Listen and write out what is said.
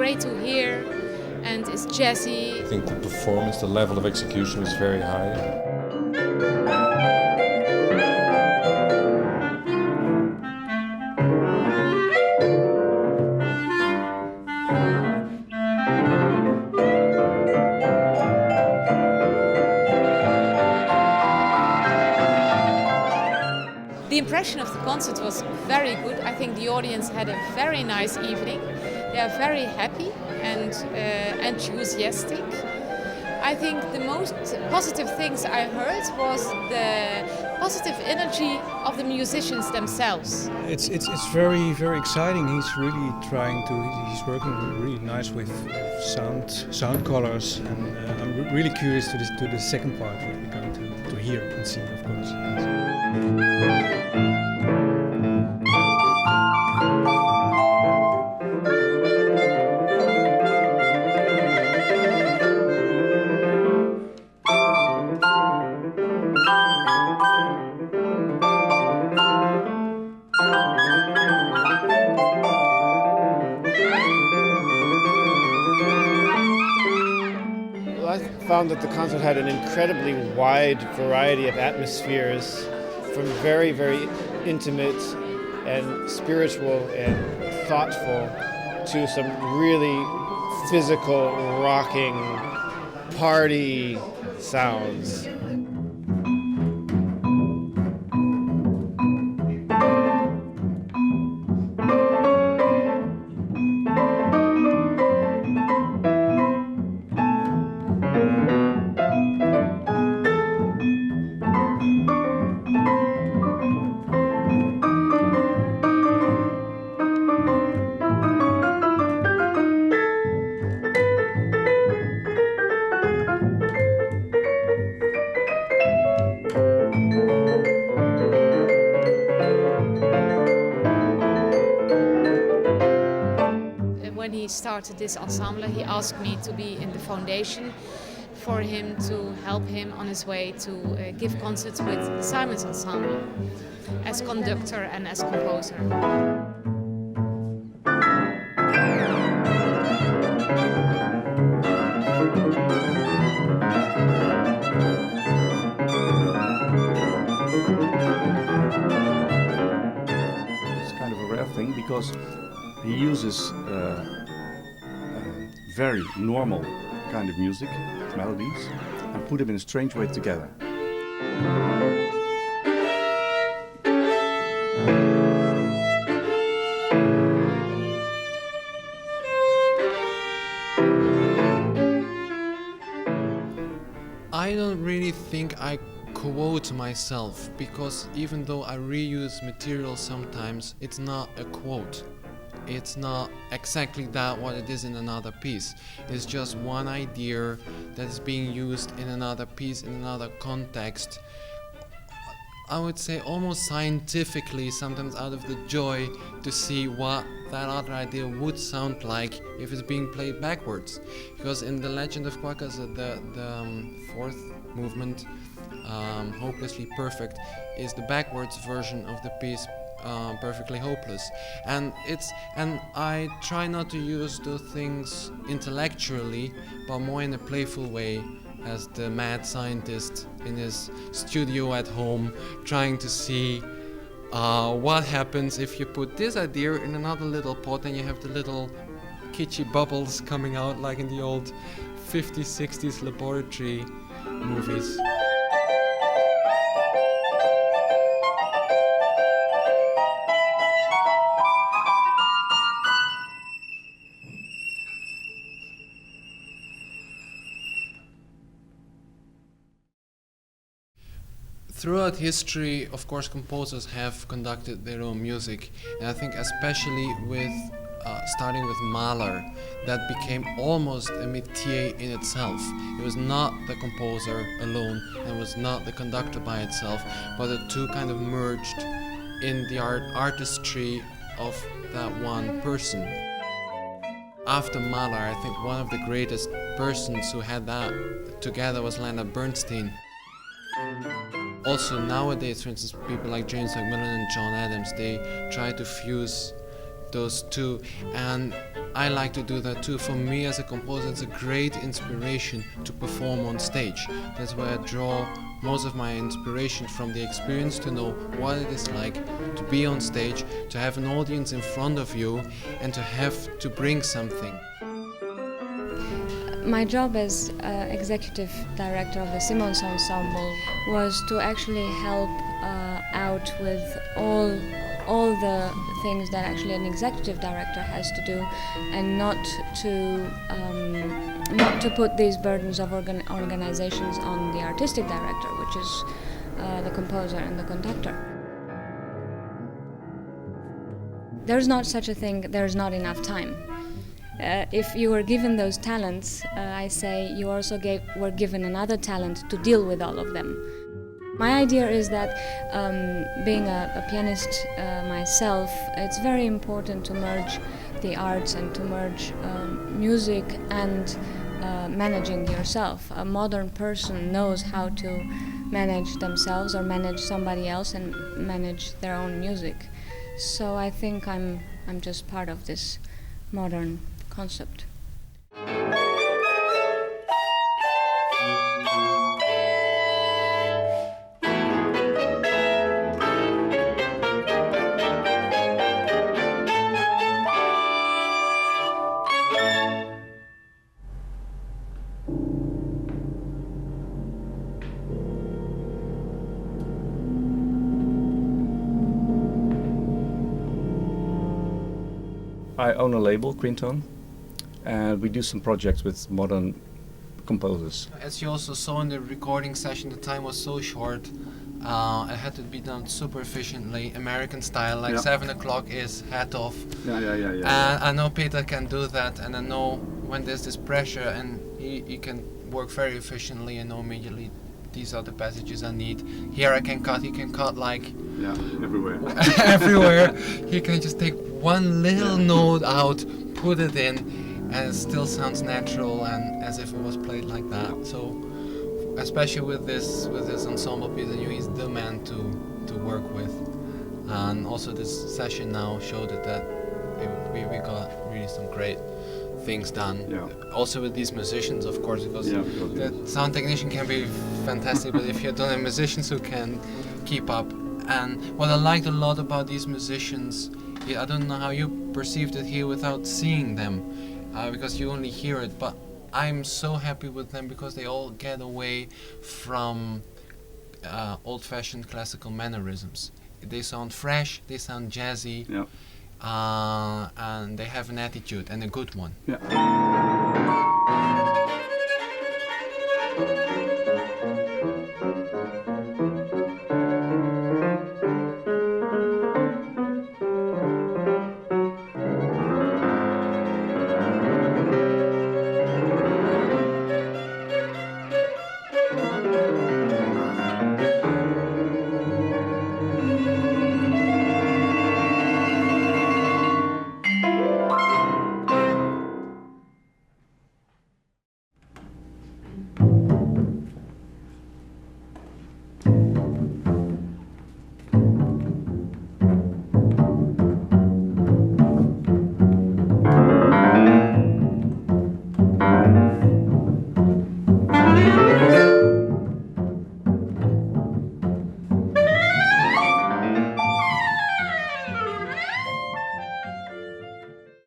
great to hear and it's jazzy. I think the performance, the level of execution is very high. The impression of the concert was very good. I think the audience had a very nice evening. They are very happy and enthusiastic. I think the most positive things I heard was the positive energy of the musicians themselves. It's very, very exciting. He's really he's working really nice with sound colors, and I'm really curious to the second part that we're going to hear and see, of course. I found that the concert had an incredibly wide variety of atmospheres, from very, very intimate and spiritual and thoughtful to some really physical, rocking, party sounds. When he started this ensemble, he asked me to be in the foundation for him to help him on his way to give concerts with the Simons Ensemble as conductor and as composer. It's kind of a rare thing because he uses very normal kind of music, melodies, and put them in a strange way together. I don't really think I quote myself, because even though I reuse material sometimes, it's not a quote. It's not exactly that what it is in another piece. It's just one idea that is being used in another piece, in another context. I would say almost scientifically, sometimes out of the joy to see what that other idea would sound like if it's being played backwards. Because in the Legend of Kwahkaazuh, the fourth movement, Hopelessly Perfect, is the backwards version of the piece, Perfectly Hopeless, and I try not to use those things intellectually, but more in a playful way, as the mad scientist in his studio at home, trying to see what happens if you put this idea in another little pot and you have the little kitschy bubbles coming out like in the old 50s, 60s laboratory movies. Throughout history, of course, composers have conducted their own music, and I think especially with starting with Mahler, that became almost a métier in itself. It was not the composer alone, and was not the conductor by itself, but the two kind of merged in the artistry of that one person. After Mahler, I think one of the greatest persons who had that together was Leonard Bernstein. Also nowadays, for instance, people like James McMillan and John Adams, they try to fuse those two, and I like to do that too. For me as a composer, it's a great inspiration to perform on stage. That's where I draw most of my inspiration, from the experience to know what it is like to be on stage, to have an audience in front of you and to have to bring something. My job as executive director of the Simons Ensemble was to actually help out with all the things that actually an executive director has to do, and not to put these burdens of organizations on the artistic director, which is the composer and the conductor. There's not such a thing, there's not enough time. If you were given those talents, I say you also were given another talent to deal with all of them. My idea is that being a pianist myself, it's very important to merge the arts and to merge music and managing yourself. A modern person knows how to manage themselves or manage somebody else and manage their own music. So I think I'm just part of this modern concept. I own a label, Quinton, and we do some projects with modern composers. As you also saw in the recording session, the time was so short. It had to be done super efficiently, American style, like 7 o'clock is hat off. Yeah. And I know Peter can do that, and I know when there's this pressure and he can work very efficiently and know immediately these are the passages I need. Here I can cut, he can cut like... Yeah, everywhere. everywhere. He can just take one little note out, put it in, and it still sounds natural and as if it was played like that. So, especially with this ensemble piece, I knew he's the man to work with. And also this session now showed it that we got really some great things done. Yeah. Also with these musicians, of course, because the yes. sound technician can be fantastic, but if you don't have musicians who can keep up. And what I liked a lot about these musicians, I don't know how you perceived it here without seeing them, because you only hear it, but I'm so happy with them because they all get away from old-fashioned classical mannerisms. They sound fresh, they sound jazzy, and they have an attitude, and a good one. Yeah.